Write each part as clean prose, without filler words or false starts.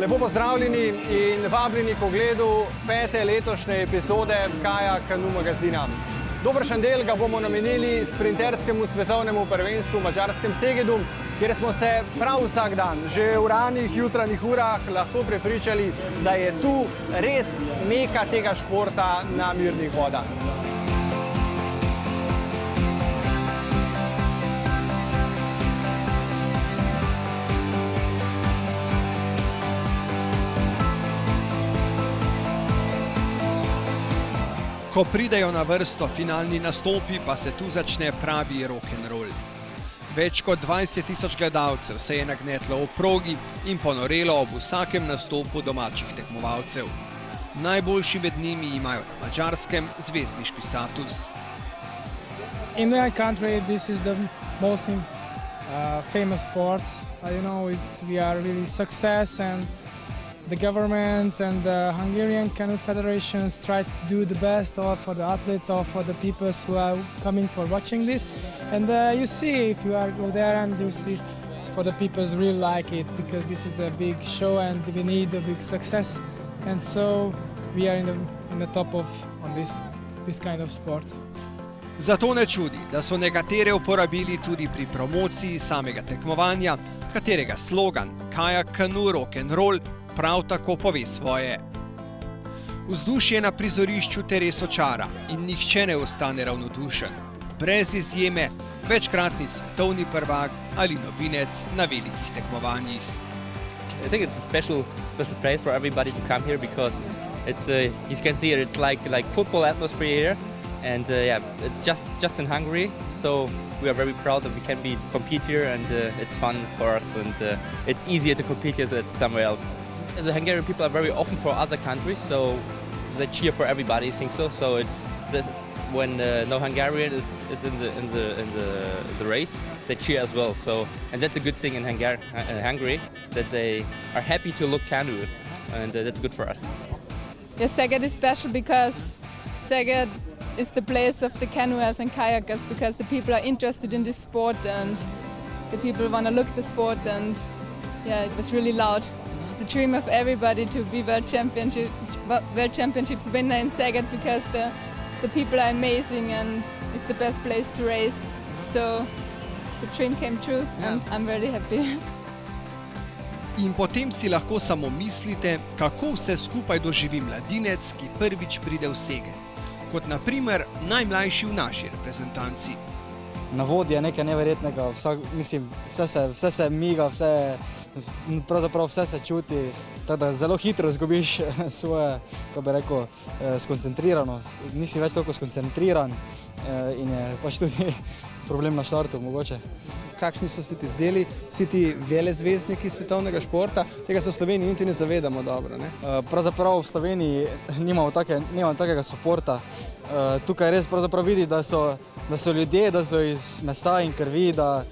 Lepo pozdravljeni in vabljeni k ogledu 5. letošnje epizode Kajak Kanu magazina. Dobršen del ga bomo namenili sprinterskemu svetovnemu prvenstvu v madžarskem Segedu, kjer smo se prav vsak dan, že v ranih jutranjih urah, lahko prepričali, da je tu res meka tega športa na mirnih vodah. Ko pridejo na vrsto finalni nastopi, pa se tu začne pravi rock'n'roll. Več kot 20.000 gledalcev se je nagnetlo v progi in ponorelo ob vsakem nastopu domačih tekmovalcev. Najboljši med njimi imajo na madžarskem zvezdniški status. In my country, this is the most famous sport. We are really success, and the governments and the Hungarian canoe federations try to do the best for the athletes or for the people who are coming for watching this. And you see, if you are go there, and you see, for the people really like it, because this is a big show and we need a big success. And so we are in the top of on this kind of sport. Zato ne čudi, da so nekatere uporabili tudi pri promociji samega tekmovanja, katerega slogan Kajak Kanu rock'n'roll prav tako pove svoje. Vzdušje na prizorišču te res očara in nihče ne ostane ravnodušen. Brez izjeme, večkratni svetovni prvak ali novinec na velikih tekmovanjih. I think it's a special place for everybody to come here because it's you can see it's like football atmosphere here, and it's just in Hungary, so we are very proud that we can compete here, and it's fun for us, and it's easier to compete here than somewhere else. The Hungarian people are very often for other countries, so they cheer for everybody. I think so. So it's when no Hungarian is in the race, they cheer as well. So and that's a good thing in Hungary that they are happy to look canoe, and that's good for us. Yes, Szeged is special because Szeged is the place of the canoers and kayakers, because the people are interested in this sport and the people want to look the sport, and it was really loud. The dream of everybody to be World Championships winner in Szeged, because the people are amazing and it's the best place to race. So the dream came true, and I'm very happy. In potem si lahko samo mislite, kako vse skupaj doživi mladinec, ki prvič pride v Szeged. Kot na primer najmlajši v naši reprezentanci. Na vodi je nekaj neverjetnega, vse se miga, pravzaprav vse se čuti, tako da zelo hitro izgubiš svoje, kako bi rekel, skoncentriranost. Nisi več toliko skoncentriran in je pač tudi problem na štartu mogoče. Kakšni so se ti zdeli vsi ti velezvezdniki svetovnega športa? Tega se v Sloveniji niti ne zavedamo dobro, ne? Pravzaprav v Sloveniji nimamo takega suporta. Tukaj res pravzaprav vidi, da so ljudje, da so iz mesa in krvi, da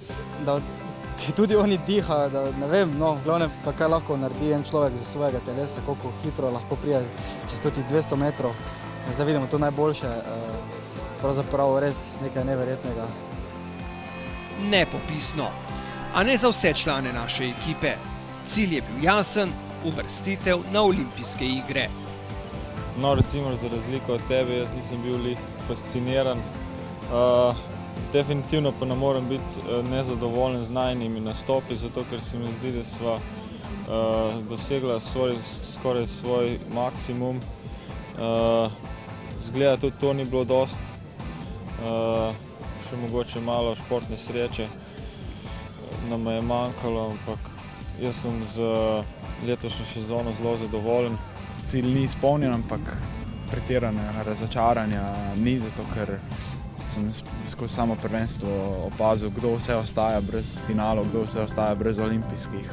tudi oni dihajo, da ne vem, v glavnem, kaj lahko naredi en človek za svojega telesa, koliko hitro lahko prije čez 200 metrov. Zdaj vidimo to najboljše, pravzaprav res nekaj neverjetnega. Nepopisno. A ne za vse člane naše ekipe. Cilj je bil jasen, uvrstitev na olimpijske igre. No, recimo, za razliko od tebe, jaz nisem bil lih fasciniran. Definitivno pa ne morem biti nezadovoljen z najnimi nastopi, zato ker se mi zdi, da sva dosegla skoraj svoj maksimum. Zgleda, tudi to ni bilo dost. Še mogoče malo športne sreče nam je manjkalo, ampak jaz sem z letošnjo sezono zelo zadovoljen. Cilj ni izpolnjen, ampak pretiranega razočaranja ni, zato ker sem skozi samo prvenstvo opazil, kdo vse ostaja brez finalov, kdo vse ostaja brez olimpijskih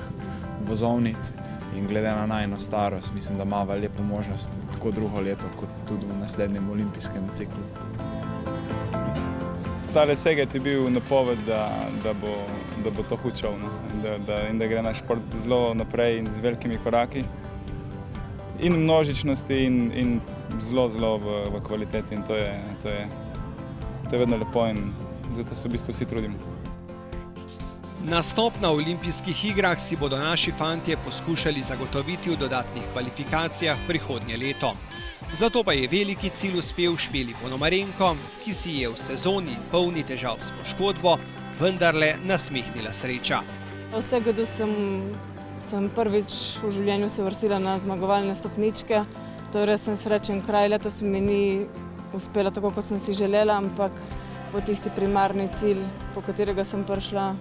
vozovnic. In glede na najino starost, mislim, da ima lepo možnost tako drugo leto, kot tudi v naslednjem olimpijskem ciklu. Tale Szeged je bil napoved, da bo to hud šov, in da gre naš šport zelo naprej in z velikimi koraki. In v množičnosti in zelo v kvaliteti, in to je vedno lepo, in zato se v bistvu vsi trudimo. Nastop na olimpijskih igrah si bodo naši fantje poskušali zagotoviti v dodatnih kvalifikacijah prihodnje leto. Zato pa je veliki cilj uspel Špeli Ponomarenko, ki si je v sezoni polni težav s poškodbo vendarle nasmehnila sreča. V Segedu sem prvič v življenju se uvrstila na zmagovalne stopničke. To je res srečen kraj. Letos mi ni uspela tako, kot sem si želela, ampak po tisti primarni cilj, po katerega sem prišla,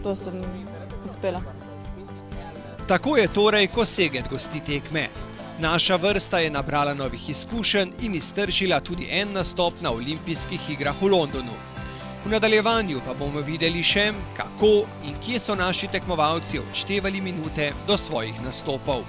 to sem uspela. Tako je torej, ko Szeged gosti tekme. Naša vrsta je nabrala novih izkušenj in iztržila tudi en nastop na olimpijskih igrah v Londonu. V nadaljevanju pa bomo videli še, kako in kje so naši tekmovalci odštevali minute do svojih nastopov.